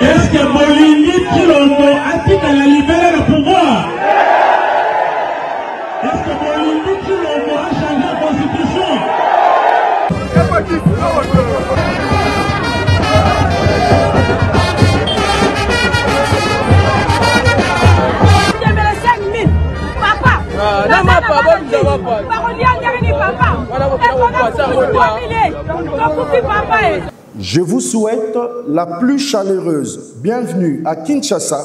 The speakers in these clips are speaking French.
Est-ce que Molingi Chilombo a libéré le pouvoir? Est-ce que Molingi Chilombo a changé la constitution? Je vous souhaite la plus chaleureuse bienvenue à Kinshasa,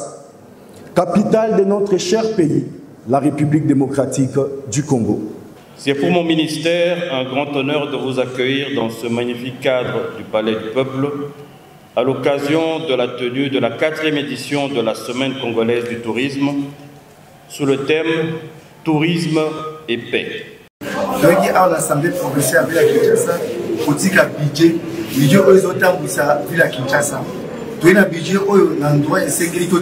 capitale de notre cher pays, la République démocratique du Congo. C'est pour mon ministère un grand honneur de vous accueillir dans ce magnifique cadre du Palais du Peuple, à l'occasion de la tenue de la 4e édition de la Semaine congolaise du tourisme, sous le thème « Tourisme et paix ». À l'Assemblée provinciale de Kinshasa, pour dire budget, budget aux autres de Kinshasa. Tout un budget où l'endroit est sécurité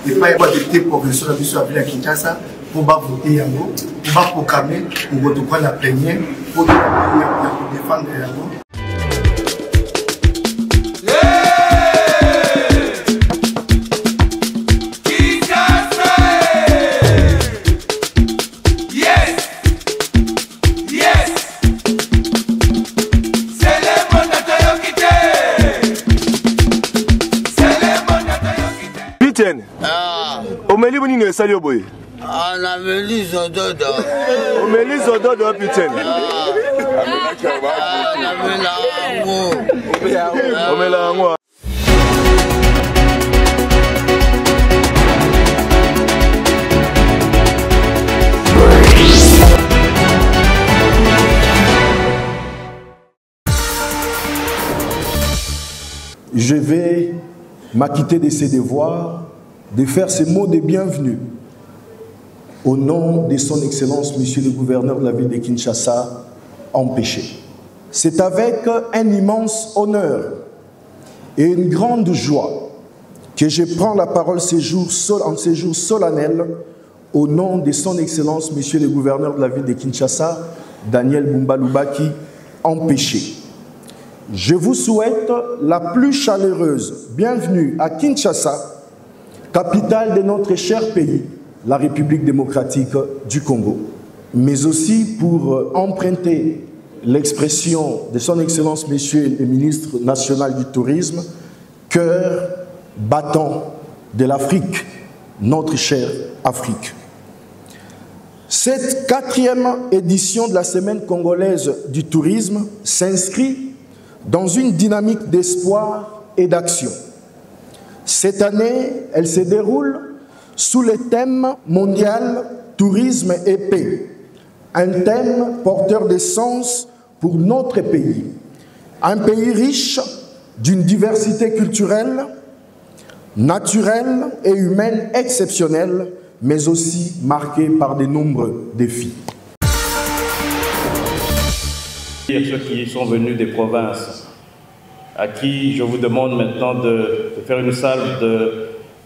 et pas de député provincial de la Kinshasa pour voter yango, pour proclamer pour prendre la première pour défendre yango. Omeli boni ne sali oboye. Ah na meli zododo. Omeli zododo putain. Na mela ngo. Omela ngo. Je vais m'acquitter de ses devoirs, de faire ces mots de bienvenue au nom de son Excellence, Monsieur le Gouverneur de la ville de Kinshasa, empêché. C'est avec un immense honneur et une grande joie que je prends la parole en ces jours solennels au nom de son Excellence, Monsieur le Gouverneur de la ville de Kinshasa, Daniel Bumba Lubaki, empêché. Je vous souhaite la plus chaleureuse bienvenue à Kinshasa, capitale de notre cher pays, la République démocratique du Congo. Mais aussi pour emprunter l'expression de son Excellence, Monsieur le ministre national du Tourisme, cœur battant de l'Afrique, notre chère Afrique. Cette 4e édition de la Semaine congolaise du tourisme s'inscrit dans une dynamique d'espoir et d'action. Cette année, elle se déroule sous le thème mondial tourisme et paix, un thème porteur de sens pour notre pays, un pays riche d'une diversité culturelle, naturelle et humaine exceptionnelle, mais aussi marqué par de nombreux défis. Ceux qui sont venus des provinces, à qui je vous demande maintenant de faire une salle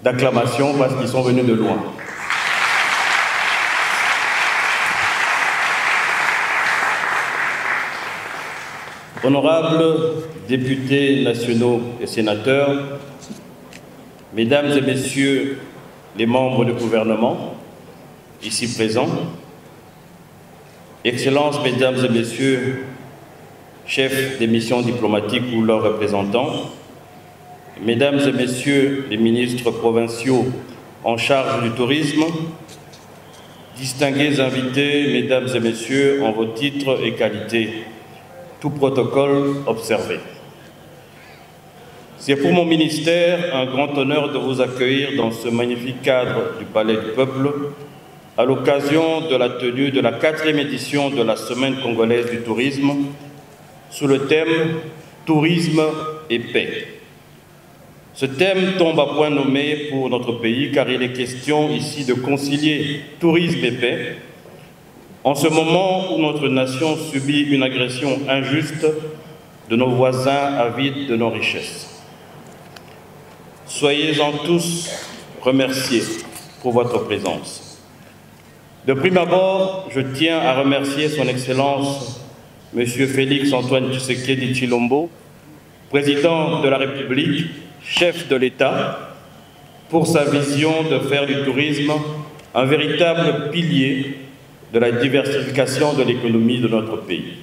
d'acclamation parce qu'ils sont venus de loin. Honorables députés nationaux et sénateurs, mesdames et messieurs les membres du gouvernement, ici présents, Excellences, mesdames et messieurs, chefs des missions diplomatiques ou leurs représentants, mesdames et messieurs les ministres provinciaux en charge du tourisme, distingués invités, mesdames et messieurs, en vos titres et qualités, tout protocole observé. C'est pour mon ministère un grand honneur de vous accueillir dans ce magnifique cadre du Palais du Peuple, à l'occasion de la tenue de la 4e édition de la Semaine congolaise du tourisme, sous le thème « Tourisme et paix ». Ce thème tombe à point nommé pour notre pays car il est question ici de concilier tourisme et paix en ce moment où notre nation subit une agression injuste de nos voisins avides de nos richesses. Soyez-en tous remerciés pour votre présence. De prime abord, je tiens à remercier son Excellence M. Félix Antoine Tshisekedi Tshilombo, président de la République, chef de l'État, pour sa vision de faire du tourisme un véritable pilier de la diversification de l'économie de notre pays.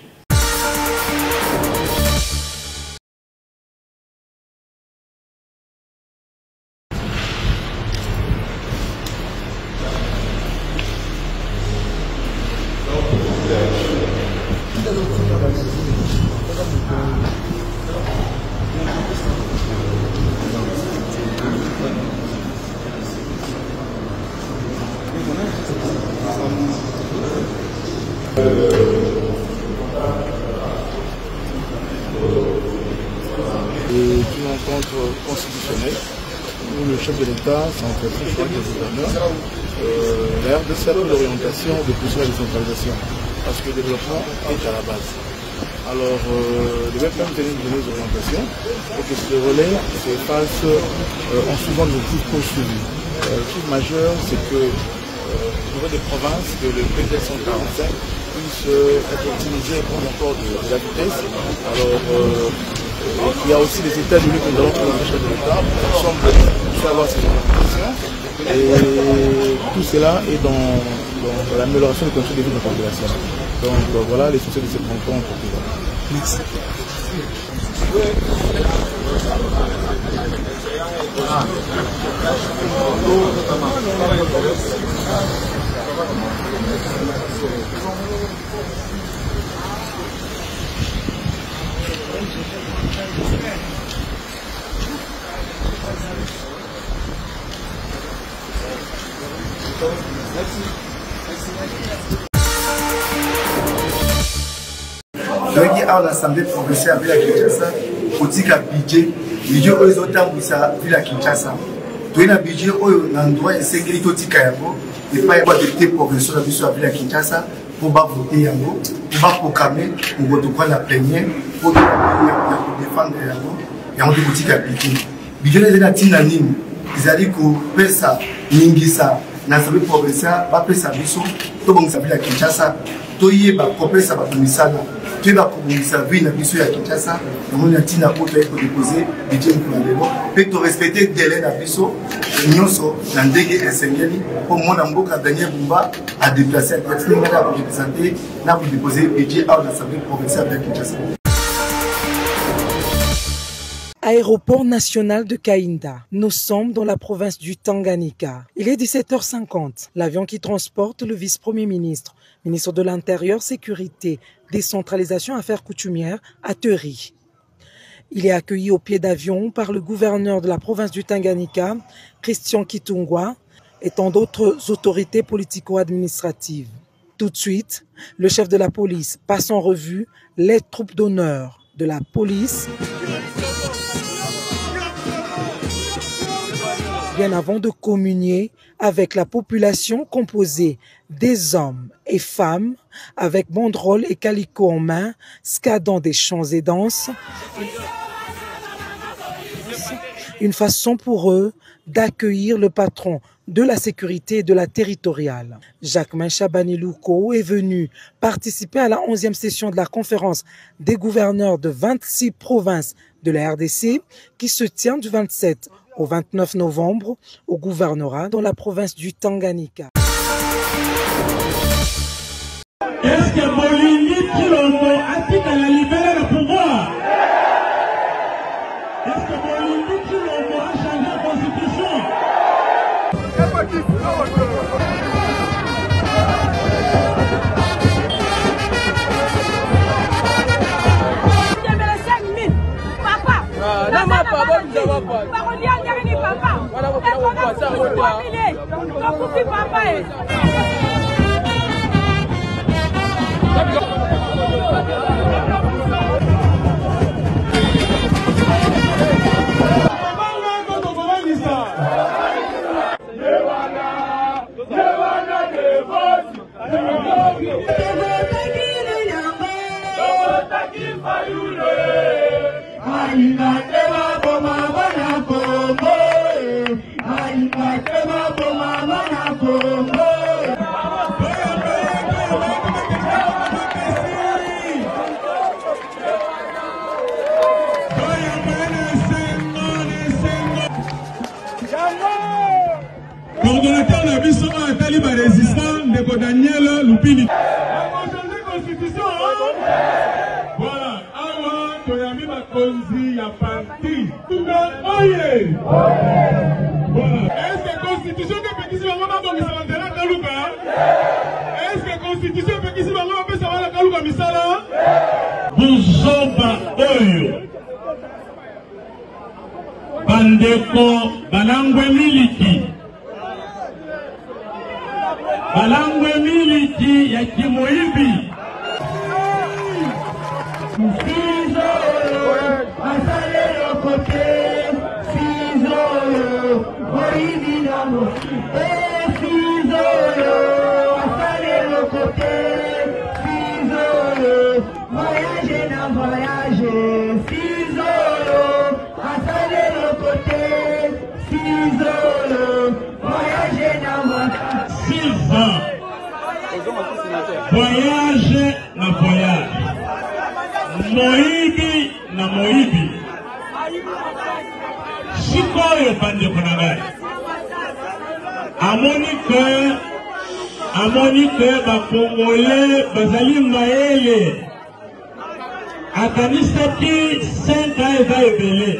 D'une rencontre constitutionnelle où le chef de l'État s'est entretenu avec le gouverneur. La RDC a pris l'orientation de pousser la décentralisation parce que le développement est à la base. Alors, le BPM tenait de donner des orientations pour que ce relais se fasse en suivant l'objectif poursuivi. Le truc majeur, c'est que au niveau des provinces, que le PDS 145 puisse être optimisé pour l'emploi de la vitesse. Alors, il y a aussi les états unis que nous allons faire dans le chef de l'État, ensemble pour avoir ces orientations. Et tout cela est dans l'amélioration des conditions de vie de la population. Donc voilà les succès de cette rencontre. Merci. Donc, à l'Assemblée provinciale de la Kinshasa, il y a un budget qui est à Kinshasa. Il y a un budget qui est endroit et sécurité et pas de député provincial de la Kinshasa pour voter, pour proclamer, pour prendre la plénière, pour défendre et on dit un budget. Le budget est à Nîmes. Ils ont dit que ça, Ningisa, l'Assemblée provinciale, va faire sa mission, tout le monde s'appelle à Kinshasa, tout le monde va faire sa mission. Tu vas commencer vie na biso ya Kinshasa, on a tina pour déposer budget pour la lelo, et tu respecter délai na biso, nyonso na ndenge esengeli pour mon amboka Daniel Bumba a déplacé à partir de la représenter na pour déposer budget à l'Assemblée provinciale de Kinshasa. Aéroport national de Kainda. Nous sommes dans la province du Tanganyika. Il est 17h50. L'avion qui transporte le vice-premier ministre, ministre de l'Intérieur, Sécurité, Décentralisation, Affaires coutumières, atterrit. Il est accueilli au pied d'avion par le gouverneur de la province du Tanganyika, Christian Kitungwa, et tant d'autres autorités politico-administratives. Tout de suite, le chef de la police passe en revue les troupes d'honneur de la police. Bien avant de communier avec la population composée des hommes et femmes avec banderoles et calicots en main, scadant des chants et danses. Une façon pour eux d'accueillir le patron de la sécurité et de la territoriale. Jacquemin Chabani-Louko est venu participer à la 11e session de la conférence des gouverneurs de 26 provinces de la RDC qui se tient du 27 au 29 novembre au gouvernorat dans la province du Tanganyika. Est-ce que Bolindi Kilombo a la libérer le pouvoir? Est-ce que Bolindi Kilombo a changé la constitution? Coordonnateur de Bissoma a Taliba résistant de Daniel Lupini. On va changer la constitution. Voilà. Awa, Toyami Bakonzi, y a parti. Tout le monde, oye. Voilà. Est-ce que la constitution de Pékisi va faire la Kaluka? Est-ce que la constitution de Pékisi va faire la Kaluka Misala? Buzoba Oyo. Bandeko Balangwe Miliki. Balangwe Miliki ya Kimoibi. Voyage na voyage, Moibi na Moibi. Sikoyo bande konangai. Amoni que ba Congolais bazali maele. Akanisaki 5 ans eza ebele.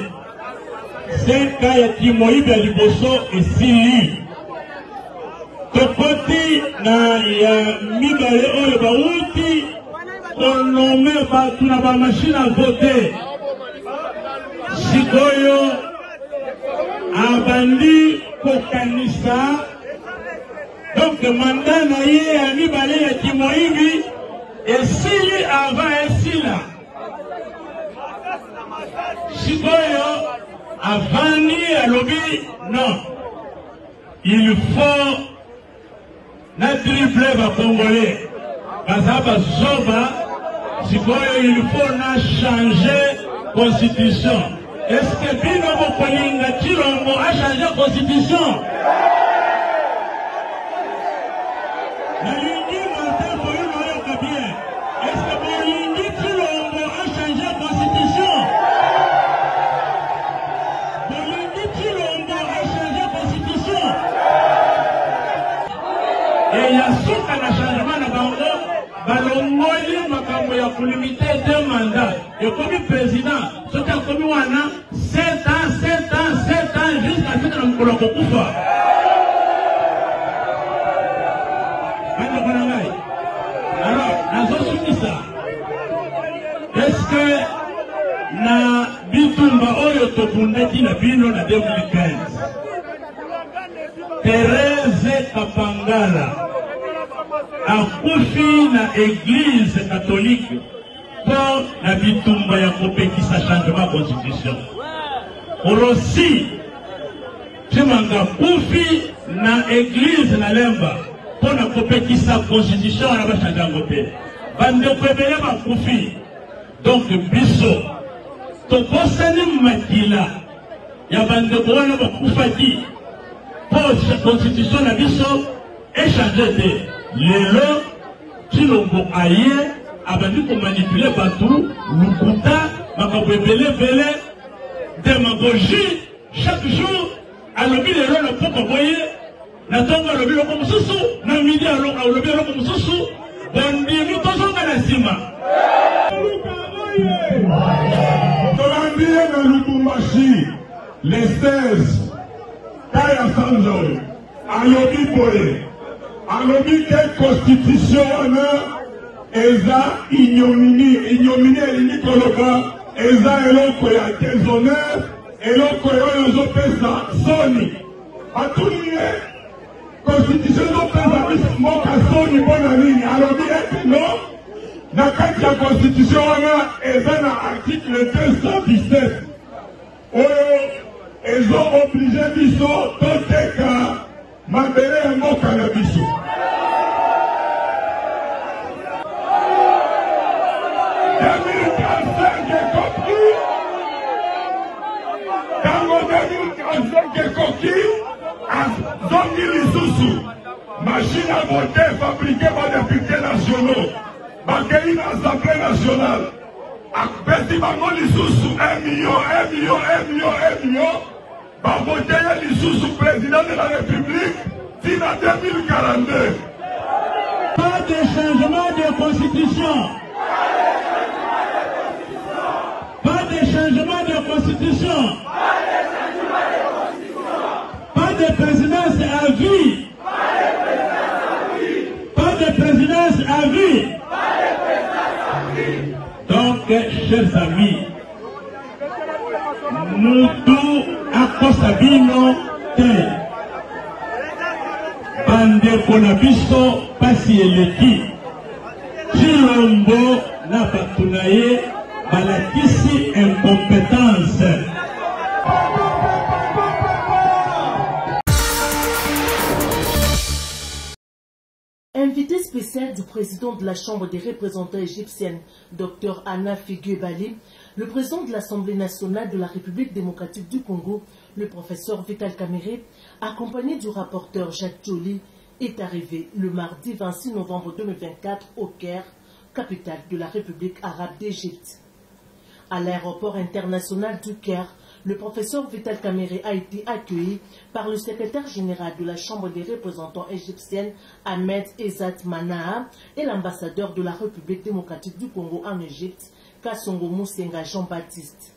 5 ans ya Kimoibi ya liboso esili. Tokoti na ya mibale oyo bauti konome batu na ba machine à voter. Sikoyo abandi kokanisa. Donc mandat na ye ya mibale ya Kimoibi esili avant esila. Sikoyo avani alobi non. Il faut na dribble va Congolais. Bazaba Zoba, il faut na changer constitution. Est-ce que Bino Bokolinga Chilombo a changé la constitution? Est-ce que Bolingi Chilombo a changé la constitution? Bolingi Chilombo a changé la constitution. Et il y a souvent un changement dans le monde. Balongoli makambo ya limiter 2 mandats. Et comme président, ce qui a commis 7 ans jusqu'à ce que nous puissions kufa. Alors, est-ce que na bitumba oyo tokundaki na bino na 2015? Thérèse Kapangala akufi na église catholique pour la bitumba ya kopekisa changement constitution. Orosi Chimanga kufi na église na lemba pour na kopekisa constitution na ba changango te. Bande kwebele ba kufi. Donc biso tokosani makila ya bande bwana ba kufaki pour la constitution na biso échanger te. Lelo Chilombo aye abandi ko manipuler batou lukuta makabwebele bele démagogie chaque jour alobi lelo na poko boye na tonga alobi loko mususu na midi alobi loko mususu bandi mutozonga na sima tolambie na Lubumbashi les 16 Kaya Sanjo alobi boye alobi ke constitution eza ignominie elingi koloba eza eloko ya déshonneur eloko oyo ezopesa soni atuni ye constitution ezopesa mboka soni mpona nini alobi ete no na kati ya constitution wana eza na article 217 oyo ezo oblige biso toteka mabele ya mboka na biso. Machine à voter fabriquée par des députés nationaux. Bakei dans l'Assemblée nationale. A petit bango lisusu 1 million. Baboteya Lissoussou, président de la République, Tina 2042. Pas de changement de constitution. Pas de changement de constitution. Pas de présidence à vie. Pas de présidence à vie. Donc, chers amis, nous tous à Kosabino, Bande Konabiso, Pasi Eleki, Chilombo, Napatunaye, Balakisi, incompétence. Invité spécial du président de la Chambre des représentants égyptienne, Dr Anna Figuebali, le président de l'Assemblée nationale de la République démocratique du Congo, le professeur Vital Kamerhe, accompagné du rapporteur Jacques Joly, est arrivé le mardi 26 novembre 2024 au Caire, capitale de la République arabe d'Égypte. À l'aéroport international du Caire, le professeur Vital Kamerhe a été accueilli par le secrétaire général de la Chambre des représentants égyptienne, Ahmed Ezzat Manaha, et l'ambassadeur de la République démocratique du Congo en Égypte, Kassongo Moussenga Jean-Baptiste.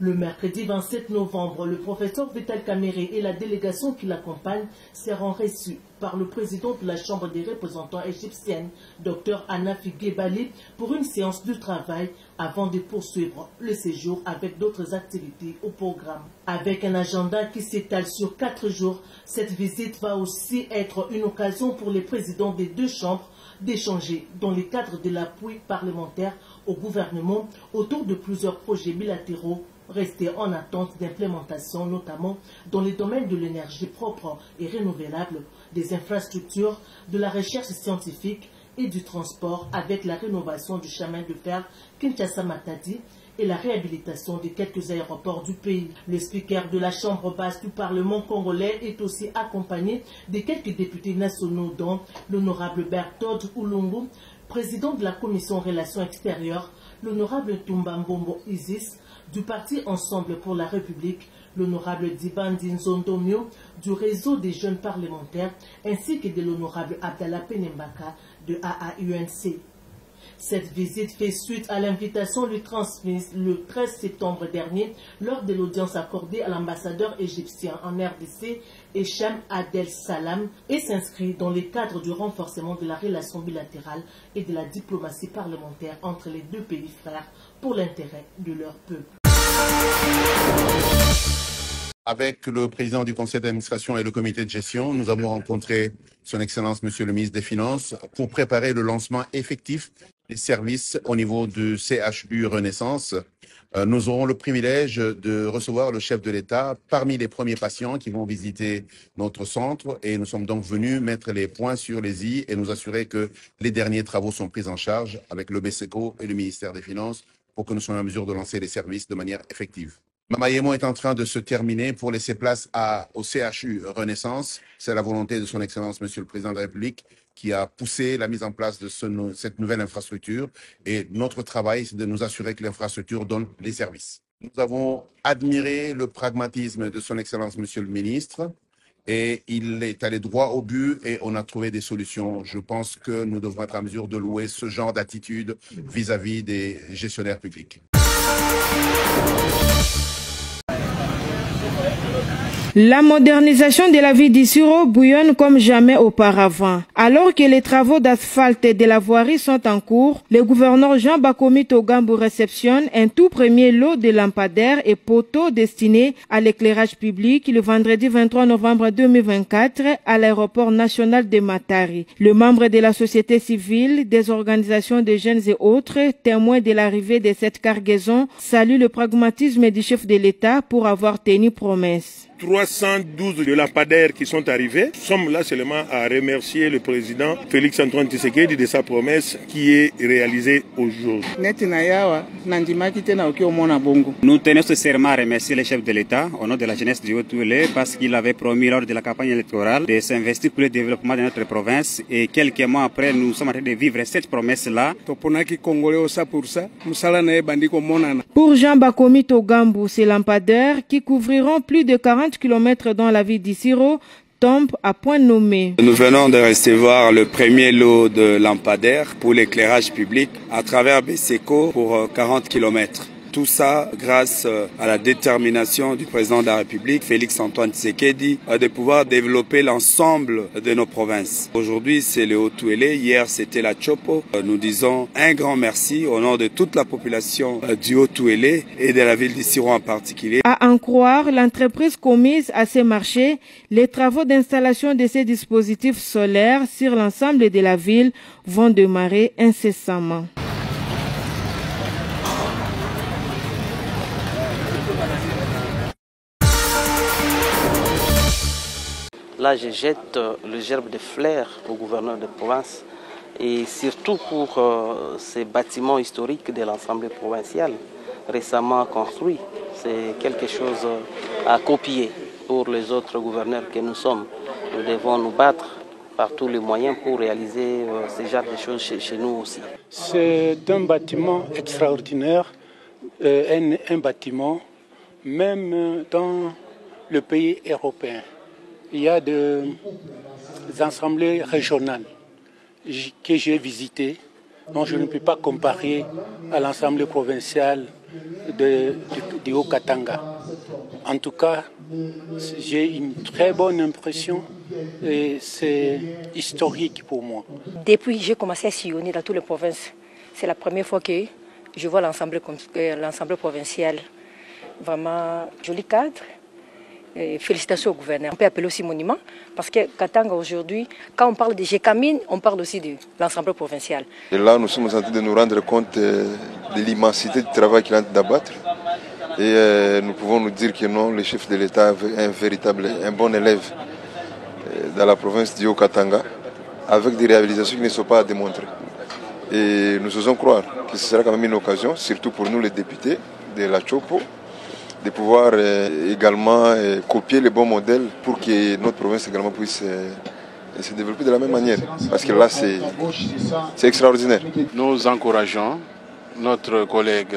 Le mercredi 27 novembre, le professeur Vital Kamerhe et la délégation qui l'accompagne seront reçus par le président de la Chambre des représentants égyptienne, Dr Anna Figuebali, pour une séance de travail avant de poursuivre le séjour avec d'autres activités au programme. Avec un agenda qui s'étale sur 4 jours, cette visite va aussi être une occasion pour les présidents des deux chambres d'échanger dans le cadre de l'appui parlementaire au gouvernement autour de plusieurs projets bilatéraux restés en attente d'implémentation, notamment dans les domaines de l'énergie propre et renouvelable, des infrastructures, de la recherche scientifique et du transport, avec la rénovation du chemin de fer Kinshasa-Matadi et la réhabilitation de quelques aéroports du pays. Le speaker de la Chambre basse du Parlement congolais est aussi accompagné de quelques députés nationaux, dont l'honorable Berthold Oulungu, président de la Commission Relations extérieures, l'honorable Tumbangombo Isis, du parti Ensemble pour la République, l'honorable Dibandi Nzondomio, du réseau des jeunes parlementaires, ainsi que de l'honorable Abdallah Penembaka de AAUNC. Cette visite fait suite à l'invitation lui transmise le 13 septembre dernier lors de l'audience accordée à l'ambassadeur égyptien en RDC, Echam Adel Salam, et s'inscrit dans le cadre du renforcement de la relation bilatérale et de la diplomatie parlementaire entre les deux pays frères pour l'intérêt de leur peuple. Avec le président du conseil d'administration et le comité de gestion, nous avons rencontré son Excellence Monsieur le ministre des Finances pour préparer le lancement effectif des services au niveau du CHU Renaissance. Nous aurons le privilège de recevoir le chef de l'État parmi les premiers patients qui vont visiter notre centre, et nous sommes donc venus mettre les points sur les i et nous assurer que les derniers travaux sont pris en charge avec le BCECO et le ministère des Finances pour que nous soyons en mesure de lancer les services de manière effective. Mamaïemo est en train de se terminer pour laisser place au CHU Renaissance. C'est la volonté de son Excellence, Monsieur le Président de la République, qui a poussé la mise en place de cette nouvelle infrastructure. Et notre travail, c'est de nous assurer que l'infrastructure donne les services. Nous avons admiré le pragmatisme de son Excellence, Monsieur le Ministre, et il est allé droit au but et on a trouvé des solutions. Je pense que nous devrons être en mesure de louer ce genre d'attitude vis-à-vis des gestionnaires publics. La modernisation de la ville d'Issiro bouillonne comme jamais auparavant. Alors que les travaux d'asphalte de la voirie sont en cours, le gouverneur Jean Bakomi Togambo réceptionne un tout premier lot de lampadaires et poteaux destinés à l'éclairage public le vendredi 23 novembre 2024 à l'aéroport national de Matari. Le membre de la société civile, des organisations de jeunes et autres, témoins de l'arrivée de cette cargaison, salue le pragmatisme du chef de l'État pour avoir tenu promesse. 312 de lampadaires qui sont arrivés. Nous sommes là seulement à remercier le président Félix Antoine Tshisekedi de sa promesse qui est réalisée aujourd'hui. Nous tenons sincèrement à remercier le chef de l'État au nom de la jeunesse du Haut-Touélé parce qu'il avait promis lors de la campagne électorale de s'investir pour le développement de notre province et quelques mois après nous sommes en train de vivre cette promesse-là. Pour Jean Bakomi Togambu, ces lampadaires qui couvriront plus de 40 km dans la ville d'Issiro tombent à point nommé. Nous venons de recevoir le premier lot de lampadaires pour l'éclairage public à travers Beseko pour 40 km. Tout ça grâce à la détermination du président de la République, Félix Antoine Tshisekedi, de pouvoir développer l'ensemble de nos provinces. Aujourd'hui, c'est le Haut-Touélé, hier c'était la Chopo. Nous disons un grand merci au nom de toute la population du Haut-Touélé et de la ville d'Issiro en particulier. À en croire l'entreprise commise à ces marchés, les travaux d'installation de ces dispositifs solaires sur l'ensemble de la ville vont démarrer incessamment. Là, je jette le gerbe de fleurs au gouverneur de province et surtout pour ces bâtiments historiques de l'Assemblée provinciale récemment construits. C'est quelque chose à copier pour les autres gouverneurs que nous sommes. Nous devons nous battre par tous les moyens pour réaliser ce genre de choses chez nous aussi. C'est un bâtiment extraordinaire, un bâtiment même dans le pays européen. Il y a des assemblées régionales que j'ai visitées, dont je ne peux pas comparer à l'assemblée provinciale du Haut-Katanga. En tout cas, j'ai une très bonne impression et c'est historique pour moi. Depuis que j'ai commencé à sillonner dans toutes les provinces, c'est la première fois que je vois l'assemblée provinciale. Vraiment joli cadre. Et félicitations au gouverneur. On peut appeler aussi monument parce que Katanga aujourd'hui, quand on parle de Gécamine, on parle aussi de l'Assemblée provinciale. Et là, nous sommes en train de nous rendre compte de l'immensité du travail qu'il est en train d'abattre. Et nous pouvons nous dire que non, le chef de l'État est un bon élève dans la province du Haut-Katanga, avec des réalisations qui ne sont pas à démontrer. Et nous osons croire que ce sera quand même une occasion, surtout pour nous les députés de la Chopo, de pouvoir également copier les bons modèles pour que notre province également puisse se développer de la même manière. Parce que là, c'est extraordinaire. Nous encourageons notre collègue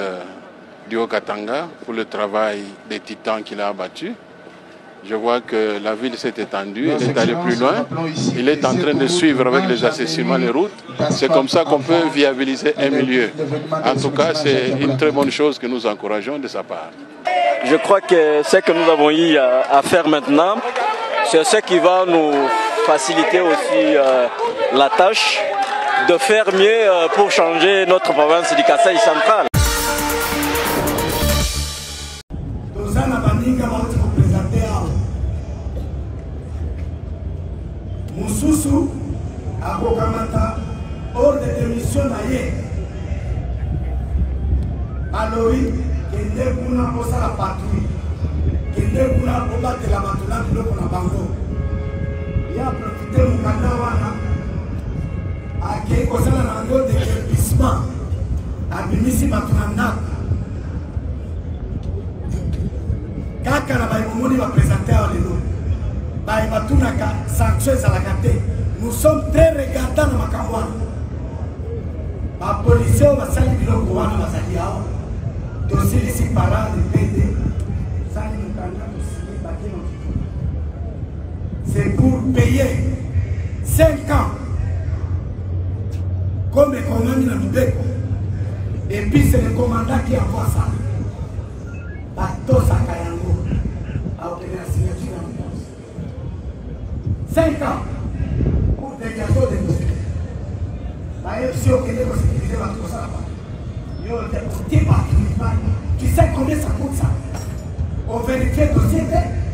du Haut-Katanga pour le travail des titans qu'il a abattu. Je vois que la ville s'est étendue, elle est allée plus loin. Il est en train de suivre avec les assaisonnements les routes. C'est comme ça qu'on peut viabiliser un milieu. En tout cas, c'est une très bonne chose que nous encourageons de sa part. Je crois que ce que nous avons eu à faire maintenant, c'est ce qui va nous faciliter aussi la tâche de faire mieux pour changer notre province du Kasaï central. Mususu akokamata hors de démission na ye alori kende kuna osala patrouille kende kuna obatela bato na biloko na bango ya profite mokanda wana akei kosala na yango déguerpissement abimisi bato na ndako kaka na baemomoni baprésente awa lelo batunaka sanction ezalaka te. Nous sommes très regardants na makambo wana bapolisier oyo basali biloko wana bazali awa tosilisi parade pete sali mokanda tosili bakeno c'est pour payer 5 ans comme ekomami na mibeko et puis c'est le commandant qui envoie ça batosaka yango aokende na signature. 5 ans pour dégager des dossiers. Si on connaît la sécurité, tu sais combien ça coûte ça? On vérifie le dossier,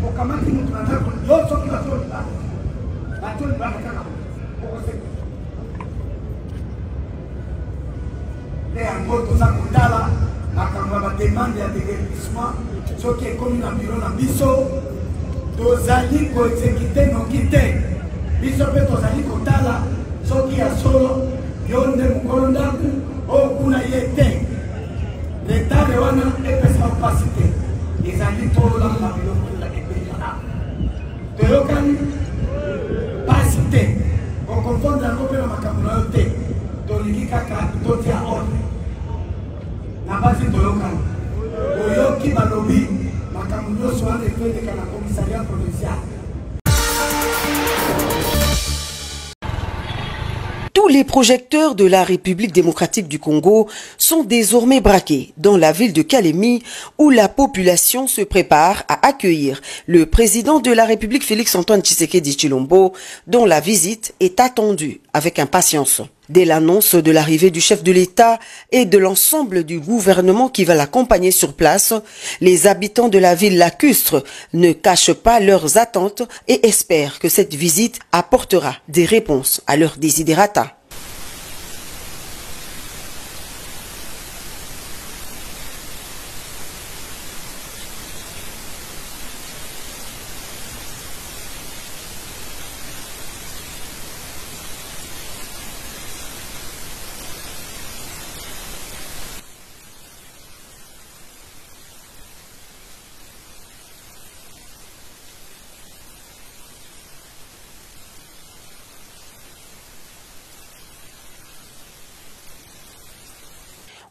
on commence à nous prendre l'autre qui va tout le temps. Les angles, tout ça, tout là, la demande de déguerpissement, ce qui est commis dans le bureau, dans le biseau. tozali koexekite noki te biso mpe tozali kotala soki ya solo yo nde mokolo ndako oyo kuna ye te letale wana epesaka mpasi te ezali tolanda biloko ebelana toyokani mpasi te okonfondre yango mpe na makambo na yo te tolingi kaka totia ordre na basi toyokani oyoki balobi makambo nyonso wana efendeka na commissariat provincial. Tous les projecteurs de la République démocratique du Congo sont désormais braqués dans la ville de Kalemi où la population se prépare à accueillir le président de la République Félix-Antoine Tshisekedi Tshilombo dont la visite est attendue avec impatience. Dès l'annonce de l'arrivée du chef de l'État et de l'ensemble du gouvernement qui va l'accompagner sur place, les habitants de la ville lacustre ne cachent pas leurs attentes et espèrent que cette visite apportera des réponses à leurs desiderata.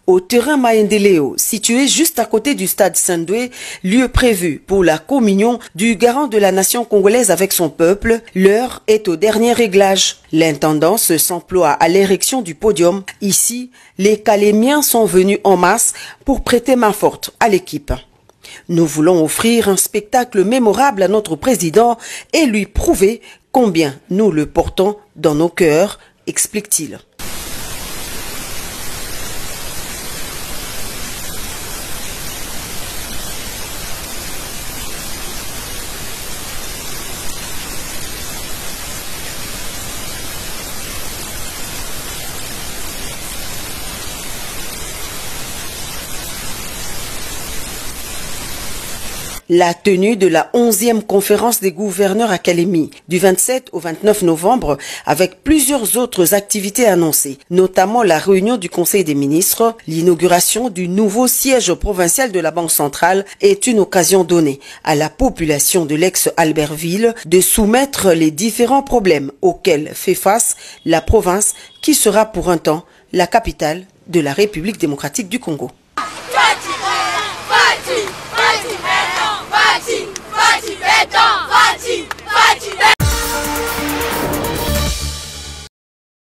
Au terrain Maendeleo, situé juste à côté du stade Saint-Doué, lieu prévu pour la communion du garant de la nation congolaise avec son peuple, l'heure est au dernier réglage. L'intendance s'emploie à l'érection du podium. Ici, les Calémiens sont venus en masse pour prêter main forte à l'équipe. Nous voulons offrir un spectacle mémorable à notre président et lui prouver combien nous le portons dans nos cœurs, explique-t-il. La tenue de la 11e conférence des gouverneurs à Kalemi du 27 au 29 novembre avec plusieurs autres activités annoncées, notamment la réunion du Conseil des ministres, l'inauguration du nouveau siège provincial de la Banque centrale est une occasion donnée à la population de l'ex-Albertville de soumettre les différents problèmes auxquels fait face la province qui sera pour un temps la capitale de la République démocratique du Congo.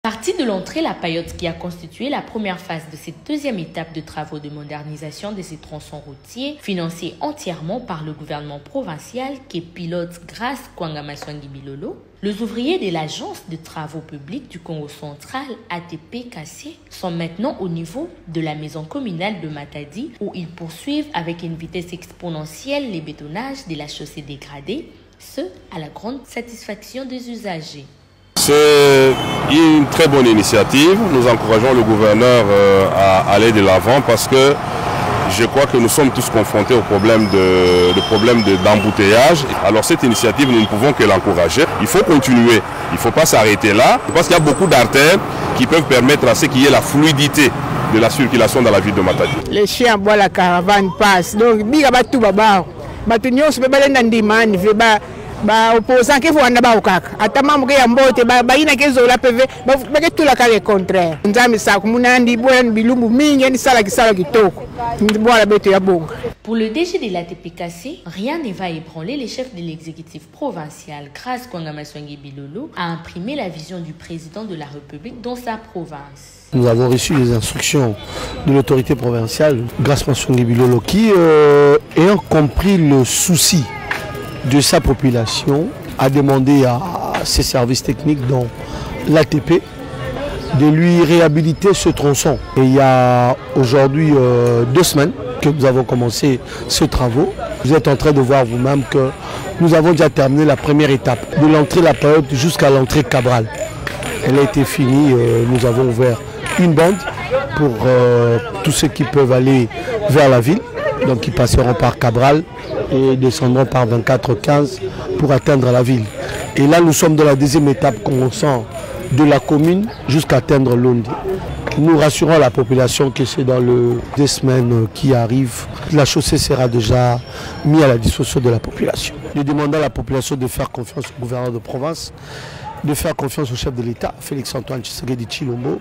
Partie de l'entrée, la paillote qui a constitué la première phase de cette deuxième étape de travaux de modernisation de ces tronçons routiers, financés entièrement par le gouvernement provincial qui pilote grâce Kwanga Maswangi Bilolo. Les ouvriers de l'Agence de travaux publics du Congo central, ATP-KC, sont maintenant au niveau de la maison communale de Matadi où ils poursuivent avec une vitesse exponentielle les bétonnages de la chaussée dégradée, ce à la grande satisfaction des usagers. C'est une très bonne initiative. Nous encourageons le gouverneur à aller de l'avant parce que je crois que nous sommes tous confrontés au problème d'embouteillage. Alors cette initiative, nous ne pouvons que l'encourager. Il faut continuer, il ne faut pas s'arrêter là parce qu'il y a beaucoup d'artères qui peuvent permettre à ce qu'il y ait la fluidité de la circulation dans la ville de Matadi. Les chiens boivent, la caravane passe. Donc, opposant qui vont na okaka atama ke yambote baina ke zola pv ba tout la le contraire nzami sa kumunandi boya bilumbu mingi ni sala kisala kitoko bola beto ya bonga. Pour le DG de l'ATP-KC, rien ne va ébranler les chefs de l'exécutif provincial. Grâce Kwanga Maswangi Bilolo a imprimé la vision du président de la République dans sa province. Nous avons reçu les instructions de l'autorité provinciale, grâce Maswangi Bilolo, qui ayant compris le souci de sa population, a demandé à ses services techniques, dont l'ATP, de lui réhabiliter ce tronçon. Et il y a aujourd'hui 2 semaines que nous avons commencé ce travaux. Vous êtes en train de voir vous-même que nous avons déjà terminé la première étape, de l'entrée La Paillote jusqu'à l'entrée Cabral. Elle a été finie, nous avons ouvert une bande pour tous ceux qui peuvent aller vers la ville. Donc ils passeront par Cabral et descendront par 24-15 pour atteindre la ville. Et là, nous sommes dans la deuxième étape commençant de la commune jusqu'à atteindre Lundi. Nous rassurons la population que c'est dans les 2 semaines qui arrivent. La chaussée sera déjà mise à la disposition de la population. Nous demandons à la population de faire confiance au gouverneur de province, de faire confiance au chef de l'État, Félix-Antoine Tshisekedi Tshilombo.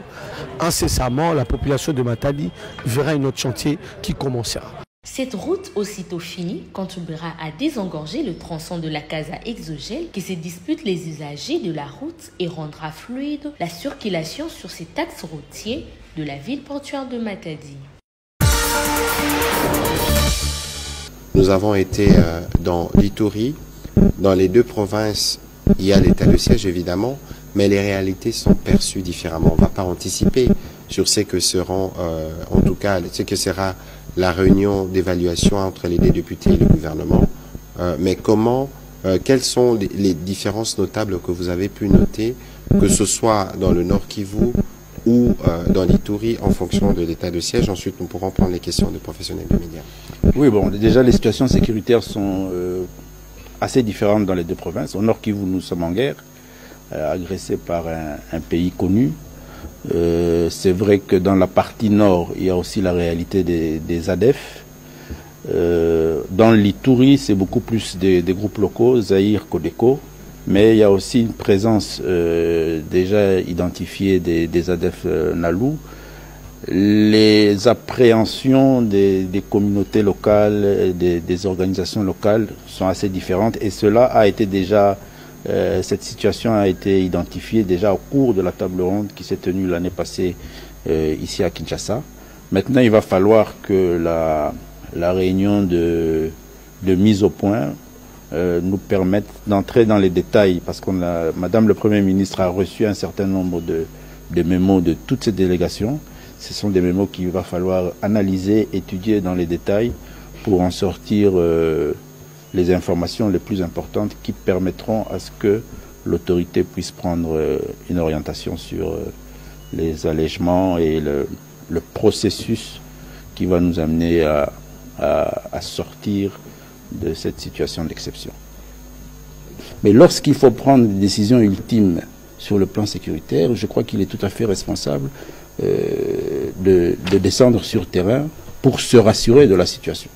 Incessamment, la population de Matadi verra un autre chantier qui commencera. Cette route, aussitôt finie, contribuera à désengorger le tronçon de la Casa Exogel qui se disputent les usagers de la route et rendra fluide la circulation sur cet axe routier de la ville portuaire de Matadi. Nous avons été dans l'Ituri, dans les 2 provinces, il y a l'état de siège évidemment, mais les réalités sont perçues différemment. On ne va pas anticiper sur ce que seront, en tout cas, ce que sera la réunion d'évaluation entre les députés et le gouvernement. Mais quelles sont les différences notables que vous avez pu noter, que ce soit dans le Nord Kivu ou dans l'Ituri, en fonction de l'état de siège? Ensuite, nous pourrons prendre les questions des professionnels des médias. Oui, bon, déjà les situations sécuritaires sont assez différentes dans les 2 provinces. Au Nord Kivu, nous sommes en guerre, agressés par un pays connu. C'est vrai que dans la partie nord, il y a aussi la réalité des ADF. Dans l'Ituri, c'est beaucoup plus des groupes locaux, Zaïre, Codeco, mais il y a aussi une présence déjà identifiée des ADF Nalou. Les appréhensions des communautés locales, des organisations locales sont assez différentes et cela a été déjà... cette situation a été identifiée déjà au cours de la table ronde qui s'est tenue l'année passée ici à Kinshasa. Maintenant, il va falloir que la réunion de mise au point nous permette d'entrer dans les détails, parce que Madame le Premier ministre a reçu un certain nombre de mémos de toutes ces délégations. Ce sont des mémos qu'il va falloir analyser, étudier dans les détails pour en sortir les informations les plus importantes qui permettront à ce que l'autorité puisse prendre une orientation sur les allègements et le processus qui va nous amener à sortir de cette situation d'exception. Mais lorsqu'il faut prendre des décisions ultimes sur le plan sécuritaire, je crois qu'il est tout à fait responsable de descendre sur terrain pour se rassurer de la situation.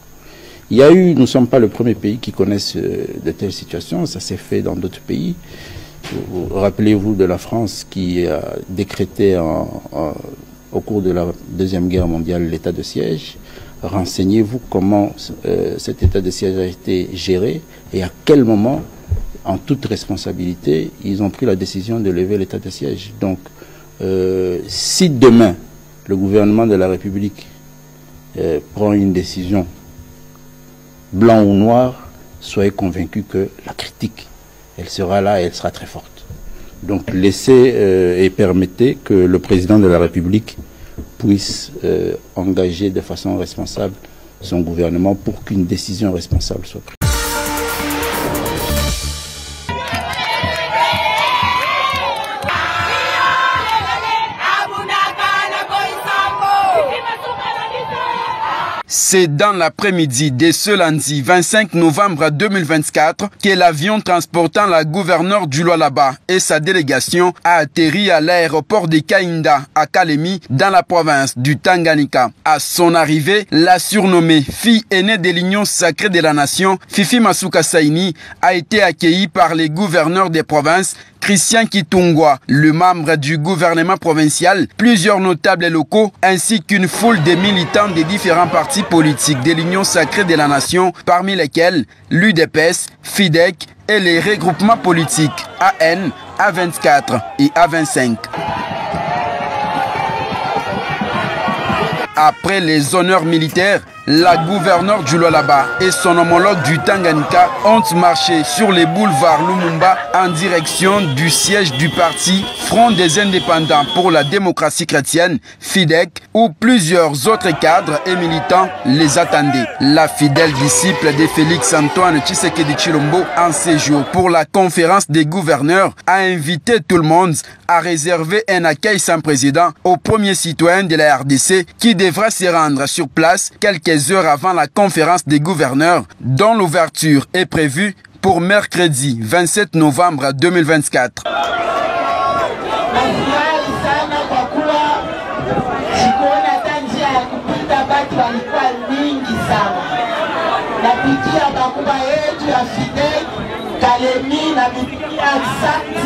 Il y a eu, nous ne sommes pas le premier pays qui connaisse de telles situations, ça s'est fait dans d'autres pays. Rappelez-vous de la France qui a décrété au cours de la Deuxième Guerre mondiale l'état de siège. Renseignez-vous comment cet état de siège a été géré et à quel moment, en toute responsabilité, ils ont pris la décision de lever l'état de siège. Donc, si demain, le gouvernement de la République prend une décision blanc ou noir, soyez convaincus que la critique, elle sera là et elle sera très forte. Donc laissez et permettez que le président de la République puisse engager de façon responsable son gouvernement pour qu'une décision responsable soit prise. C'est dans l'après-midi de ce lundi 25 novembre 2024 que l'avion transportant la gouverneure du Lualaba et sa délégation a atterri à l'aéroport de Kainda à Kalemi dans la province du Tanganyika. À son arrivée, la surnommée fille aînée de l'Union sacrée de la nation, Fifi Masuka Saini, a été accueillie par les gouverneurs des provinces, Christian Kitungwa, le membre du gouvernement provincial, plusieurs notables locaux, ainsi qu'une foule de militants des différents partis politiques de l'Union sacrée de la nation, parmi lesquels l'UDPS, FIDEC et les regroupements politiques AN, A24 et A25. Après les honneurs militaires, la gouverneure du Lualaba et son homologue du Tanganyika ont marché sur les boulevards Lumumba en direction du siège du parti Front des indépendants pour la démocratie chrétienne, FIDEC, où plusieurs autres cadres et militants les attendaient. La fidèle disciple de Félix-Antoine Tshisekedi Tshilombo, en séjour pour la conférence des gouverneurs, a invité tout le monde à réserver un accueil sans précédent au premier citoyen de la RDC qui devra se rendre sur place quelques quelques heures avant la conférence des gouverneurs, dont l'ouverture est prévue pour mercredi 27 novembre 2024. Napitia bakubwa yetu ya Fidel Kalemi na bibi asante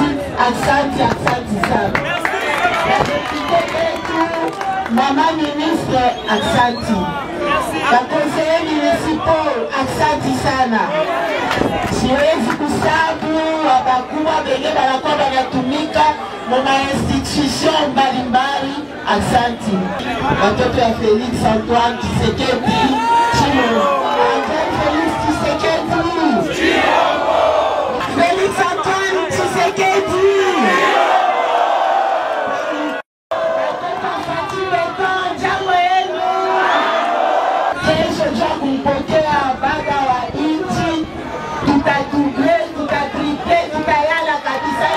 sana. Na yetu mama ministre asante. Na conseiller municipal asante sana. Siwezi kusabu bakubwa benye banakuwa banatumika mwa institution mbalimbali asante. Watoto ya Felix Antoine Tshisekedi Chimo. Félix Antoine Tshisekedi. Jambo yenu. Kesho ja kumpokea baba wa nchi, tutatuble, tutatripe, tutayala kabisa.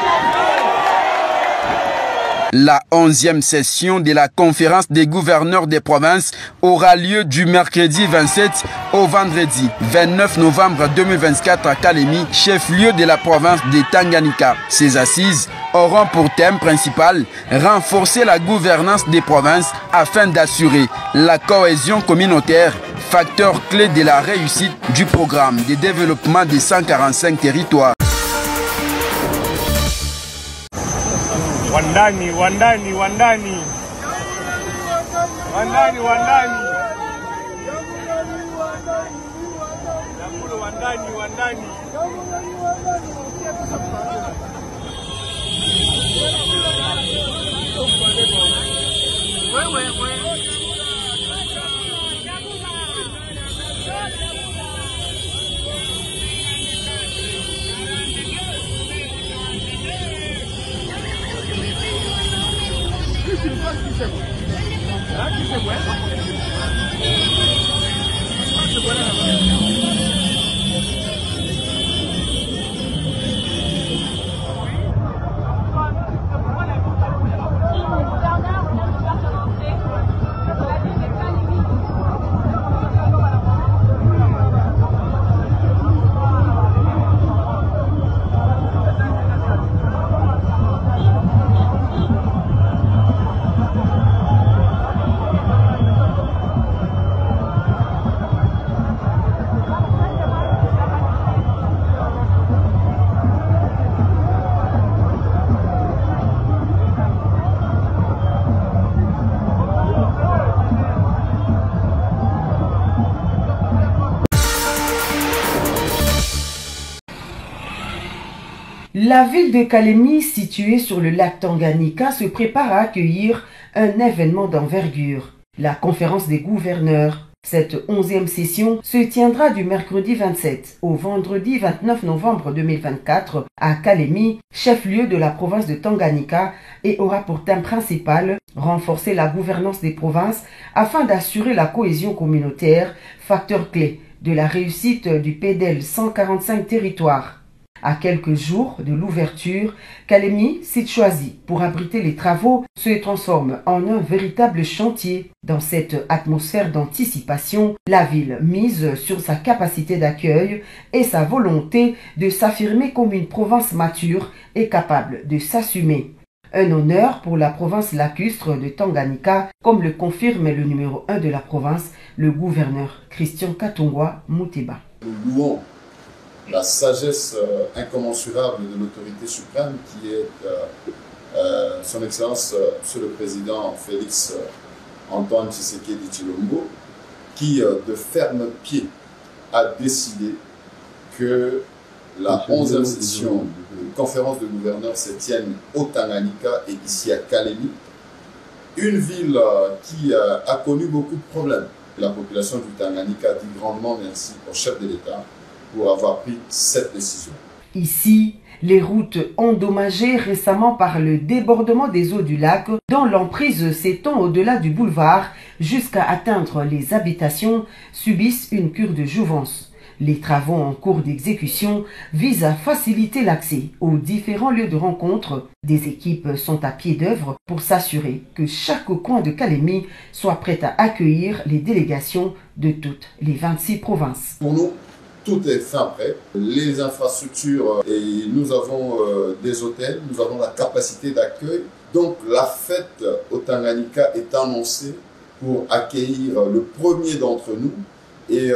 La 11e session de la conférence des gouverneurs des provinces aura lieu du mercredi 27 au vendredi 29 novembre 2024 à Kalemi, chef-lieu de la province de Tanganyika. Ces assises auront pour thème principal renforcer la gouvernance des provinces afin d'assurer la cohésion communautaire, facteur clé de la réussite du programme de développement des 145 territoires. Wandani, wandani, wandani. Wandani, wandani. Wandani, wandani. La ville de Kalemi, située sur le lac Tanganyika, se prépare à accueillir un événement d'envergure, la conférence des gouverneurs. Cette 11e session se tiendra du mercredi 27 au vendredi 29 novembre 2024 à Kalemi, chef-lieu de la province de Tanganyika, et aura pour thème principal renforcer la gouvernance des provinces afin d'assurer la cohésion communautaire, facteur clé de la réussite du PDL 145 territoires. À quelques jours de l'ouverture, Kalemi, site choisi pour abriter les travaux, se transforme en un véritable chantier. Dans cette atmosphère d'anticipation, la ville mise sur sa capacité d'accueil et sa volonté de s'affirmer comme une province mature et capable de s'assumer. Un honneur pour la province lacustre de Tanganyika, comme le confirme le numéro 1 de la province, le gouverneur Christian Katongwa Mouteba. Nous louons la sagesse incommensurable de l'autorité suprême qui est son Excellence, Monsieur le Président Félix Antoine Tshisekedi Tshilombo, qui de ferme pied a décidé que la 11e session de conférence de gouverneurs se tienne au Tanganyika et ici à Kalemi, une ville qui a connu beaucoup de problèmes. La population du Tanganyika dit grandement merci au chef de l'État pour avoir pris cette décision. Ici, les routes endommagées récemment par le débordement des eaux du lac, dont l'emprise s'étend au-delà du boulevard jusqu'à atteindre les habitations, subissent une cure de jouvence. Les travaux en cours d'exécution visent à faciliter l'accès aux différents lieux de rencontre. Des équipes sont à pied d'œuvre pour s'assurer que chaque coin de Kalemi soit prêt à accueillir les délégations de toutes les 26 provinces. Pour nous, tout est fin prêt. Les infrastructures, et nous avons des hôtels, nous avons la capacité d'accueil. Donc la fête au Tanganyika est annoncée pour accueillir le premier d'entre nous. Et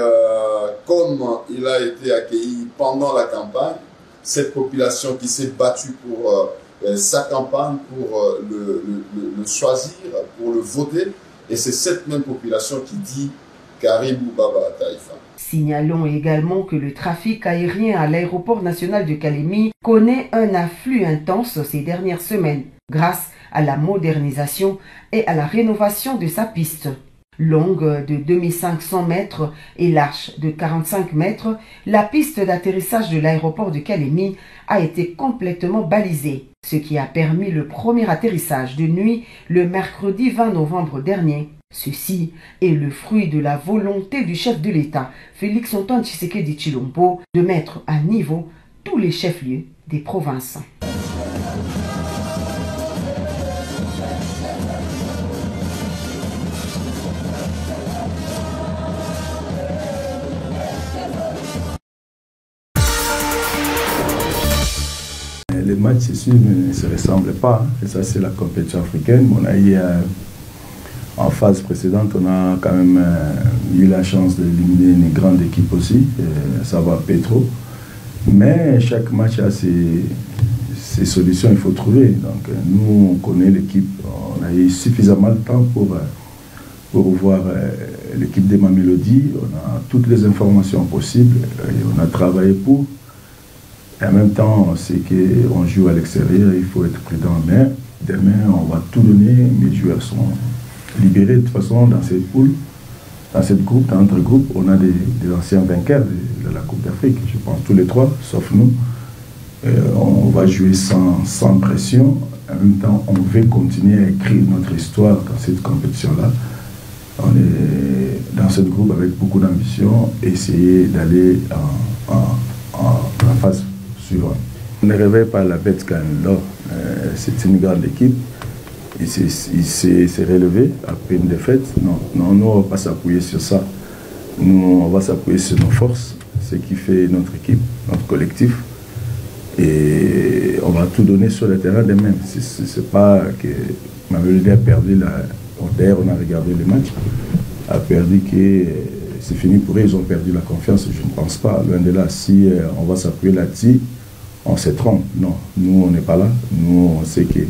comme il a été accueilli pendant la campagne, cette population qui s'est battue pour sa campagne, pour le choisir, pour le voter, et c'est cette même population qui dit Caribou Baba Taïfa. Signalons également que le trafic aérien à l'aéroport national de Kalemi connaît un afflux intense ces dernières semaines, grâce à la modernisation et à la rénovation de sa piste. Longue de 2500 mètres et large de 45 mètres, la piste d'atterrissage de l'aéroport de Kalemi a été complètement balisée, ce qui a permis le premier atterrissage de nuit le mercredi 20 novembre dernier. Ceci est le fruit de la volonté du chef de l'État, Félix Antoine Tshisekedi Tshilombo, de mettre à niveau tous les chefs-lieux des provinces. Les matchs, c'est sûr, ne se ressemblent pas. Et ça, c'est la compétition africaine. On a eu, en phase précédente, on a quand même eu la chance d'éliminer une grande équipe aussi, ça va Petro. Mais chaque match a ses solutions, il faut trouver. Donc nous, on connaît l'équipe, on a eu suffisamment de temps pour voir l'équipe de Mamelodi. On a toutes les informations possibles et on a travaillé pour. Et en même temps, on sait qu'on joue à l'extérieur, il faut être prudent. Mais demain, on va tout donner. Mes joueurs sont libérés de toute façon dans cette poule, dans cette groupe, dans notre groupe. On a des anciens vainqueurs de la Coupe d'Afrique, je pense tous les trois, sauf nous. On va jouer sans pression. En même temps, on veut continuer à écrire notre histoire dans cette compétition-là. On est dans ce groupe avec beaucoup d'ambition, essayer d'aller en phase suivante. On ne réveille pas la bête quand l'or. C'est une grande équipe. Il s'est relevé après une défaite. Non, nous, on ne va pas s'appuyer sur ça. Nous, on va s'appuyer sur nos forces, ce qui fait notre équipe, notre collectif. Et on va tout donner sur le terrain demain. C'est pas que Mamelodi a perdu d'ailleurs, on a regardé le match, a perdu que c'est fini pour eux, ils ont perdu la confiance. Je ne pense pas. Loin de là, si on va s'appuyer là-dessus, on se trompe. Non, nous, on n'est pas là. Nous, on sait que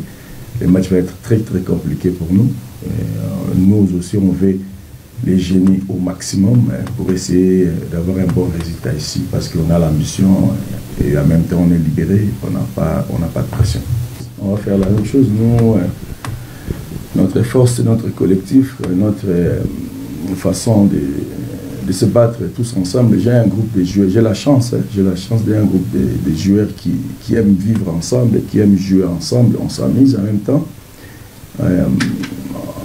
le match va être très, très compliqué pour nous. Et, nous aussi, on veut les gêner au maximum pour essayer d'avoir un bon résultat ici, parce qu'on a l'ambition et en même temps, on est libéré, on n'a pas de pression. On va faire la même chose. Nous, notre force, c'est notre collectif, notre façon de se battre tous ensemble. J'ai un groupe de joueurs, j'ai la chance d'avoir un groupe de joueurs qui aiment vivre ensemble, qui aiment jouer ensemble, on s'amuse en même temps.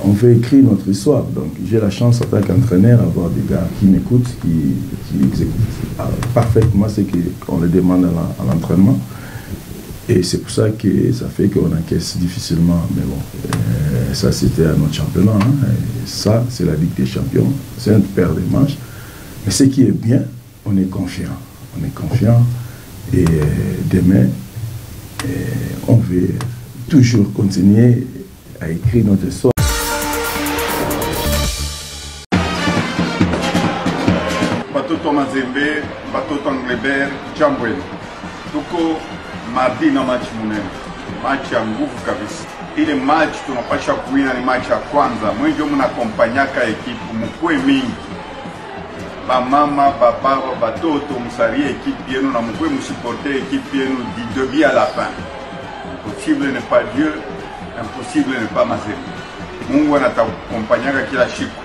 On veut écrire notre histoire, donc j'ai la chance en tant qu'entraîneur d'avoir des gars qui m'écoutent, qui exécutent parfaitement ce qu'on leur demande à l'entraînement. Et c'est pour ça que ça fait qu'on encaisse difficilement. Mais bon, ça c'était un autre championnat. Hein. Ça, c'est la Ligue des Champions. C'est une paire de manches. Mais ce qui est bien, on est confiant. On est confiant. Et demain, on veut toujours continuer à écrire notre histoire. Batoto Mazembe, Batoto Anglebert, Jambwel. Tuko mardi na match munene, match ya nguvu kabisa. Ile match tunapasha kuwina, ni match ya kwanza. Mwenjo mnakompanyaka ekipu, mukue mingi. Bamama, bababa, batoto, musarie ekipe yenu na mukue musiporte ekipe yenu du début à la fin. Impossible n'est pas Dieu, impossible n'est pas Mazembe. Mungu anatakukompanyaka kila siku.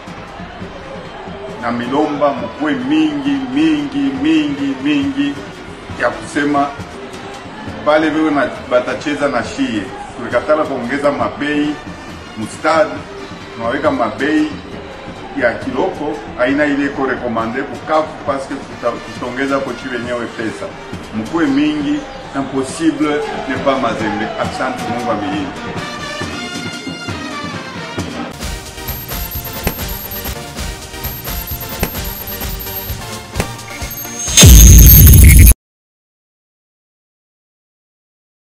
Na milomba mukue mingi ya kusema pale vile batacheza na shie. Tulikatala kuongeza mabei mustad, tunaweka mabei ya kiloko, aina ile iko rekomande kukafu paske tutaongeza pochi wenyewe pesa. Mkue mingi, impossible n'est pas Mazembe. Asante, Mungu amilini.